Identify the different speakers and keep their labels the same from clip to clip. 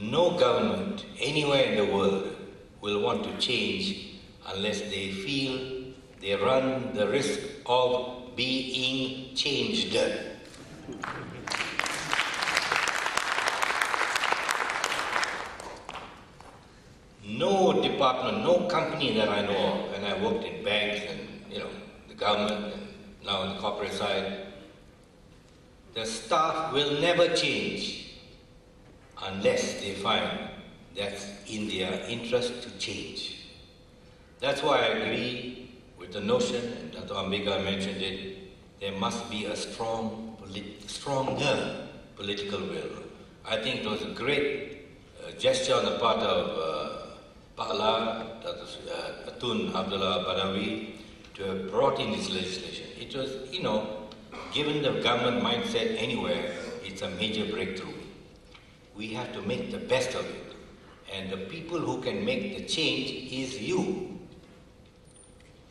Speaker 1: no government anywhere in the world will want to change unless they feel they run the risk of being changed. No department, no company that I know of, and I worked in banks and the government and now on the corporate side, the staff will never change unless they find that's in their interest to change. That's why I agree with the notion, and Dr. Ambika mentioned it, there must be a stronger political will. I think it was a great gesture on the part of Pakla, Dr. Tun Abdul Razak, to have brought in this legislation. It was, given the government mindset anywhere, it's a major breakthrough. We have to make the best of it. And the people who can make the change is you.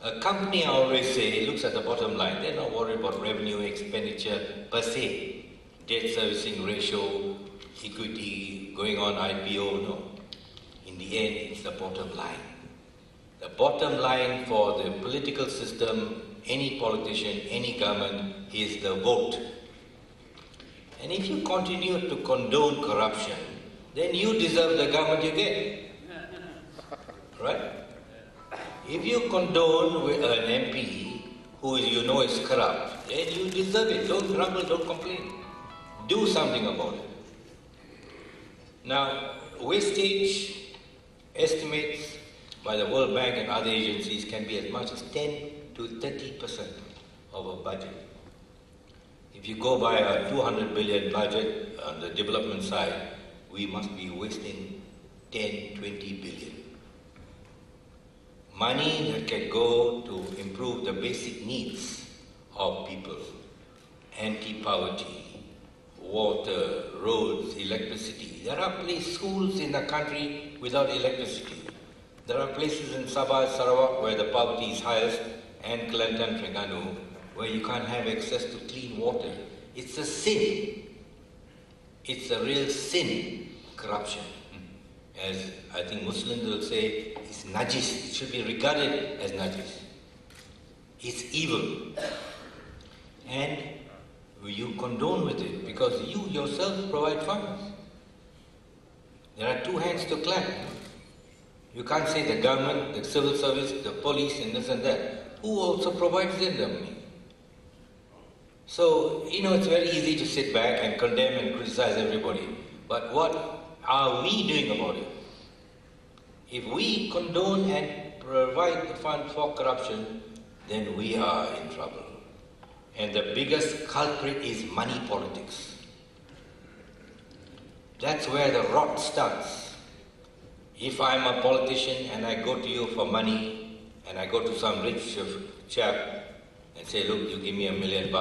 Speaker 1: A company, I always say, looks at the bottom line. They're not worried about revenue, expenditure per se, debt servicing ratio, equity, going on IPO, no. In the end, it's the bottom line. The bottom line for the political system, any politician, any government, is the vote. And if you continue to condone corruption, then you deserve the government you get. Right? If you condone an MP who is corrupt, then you deserve it. Don't grumble, don't complain. Do something about it. Now, wastage estimates by the World Bank and other agencies can be as much as 10 to 30% of a budget. If you go by a 200 billion budget on the development side, we must be wasting 10, 20 billion. Money that can go to improve the basic needs of people, anti-poverty, water, roads, electricity. There are schools in the country without electricity. There are places in Sabah, Sarawak where the poverty is highest, and Kelantan, Terengganu, where you can't have access to clean water. It's a sin. It's a real sin, corruption. As I think Muslims will say, it's najis. It should be regarded as najis. It's evil. And you condone with it because you yourself provide funds. There are two hands to clap. You can't say the government, the civil service, the police, and this and that. Who also provides them the money? So, it's very easy to sit back and condemn and criticize everybody. But what are we doing about it? If we condone and provide the fund for corruption, then we are in trouble. And the biggest culprit is money politics. That's where the rot starts. If I'm a politician and I go to you for money, and I go to some rich chap and say, look, you give me $1 million.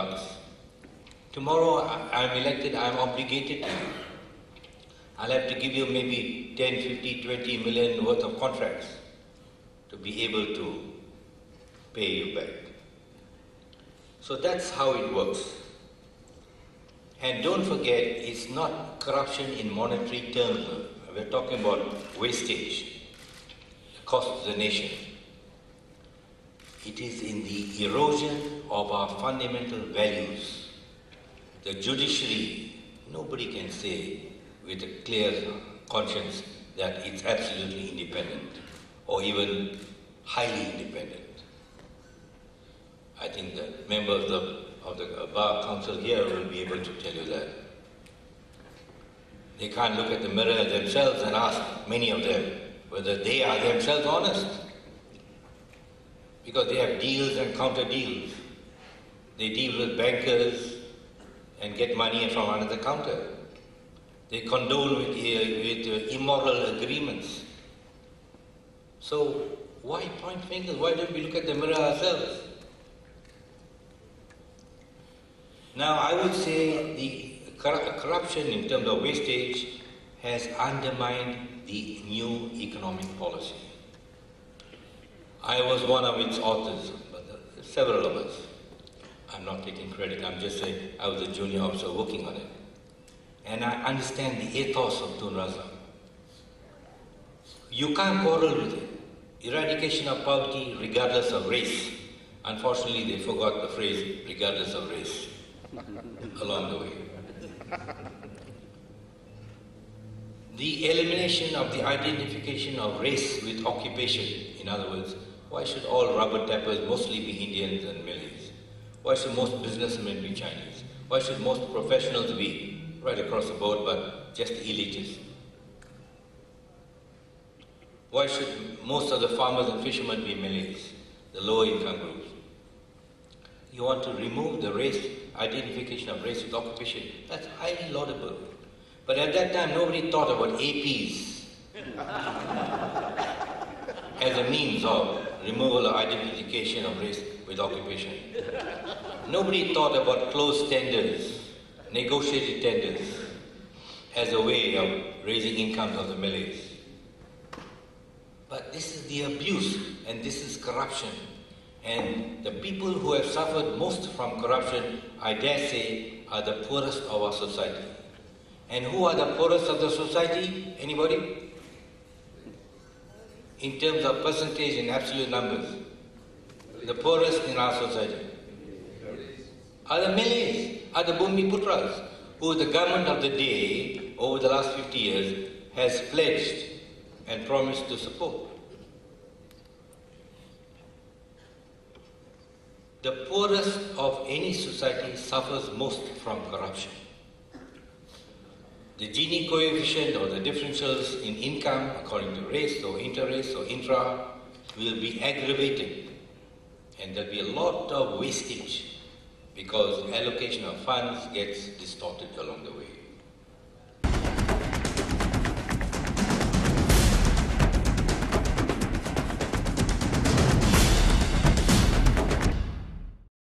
Speaker 1: Tomorrow I'm elected, I'm obligated to you. I'll have to give you maybe 10, 50, 20 million worth of contracts to be able to pay you back. So that's how it works. And don't forget, it's not corruption in monetary terms. We're talking about wastage, the cost to the nation. It is in the erosion of our fundamental values. The judiciary, nobody can say with a clear conscience that it's absolutely independent or even highly independent. I think the members of the Bar Council here will be able to tell you that. They can't look at the mirror themselves and ask, many of them, whether they are themselves honest. Because they have deals and counter deals. They deal with bankers and get money from under the counter. They condone with immoral agreements. So why point fingers? Why don't we look at the mirror ourselves? Now I would say the corruption in terms of wastage has undermined the new economic policy. I was one of its authors, but several of us. I'm not taking credit, I'm just saying I was a junior officer working on it. And I understand the ethos of Tun Razak. You can't quarrel with it. Eradication of poverty regardless of race. Unfortunately, they forgot the phrase regardless of race along the way. The elimination of the identification of race with occupation. In other words, why should all rubber tappers mostly be Indians and Malays? Why should most businessmen be Chinese? Why should most professionals be right across the board but just elitists? Why should most of the farmers and fishermen be Malays, the lower income groups? You want to remove the race, identification of race with occupation. That's highly laudable. But at that time, nobody thought about APs as a means of removal of identification of race with occupation. Nobody thought about closed tenders, negotiated tenders, as a way of raising incomes of the Malays. But this is the abuse, and this is corruption. And the people who have suffered most from corruption, I dare say, are the poorest of our society. And who are the poorest of the society? Anybody? In terms of percentage and absolute numbers. The poorest in our society are the Malays, are the Bumi Putras, who the government of the day, over the last 50 years, has pledged and promised to support. The poorest of any society suffers most from corruption. The Gini coefficient or the differentials in income according to race or inter-race or intra will be aggravated, and there'll be a lot of wastage because allocation of funds gets distorted along the way.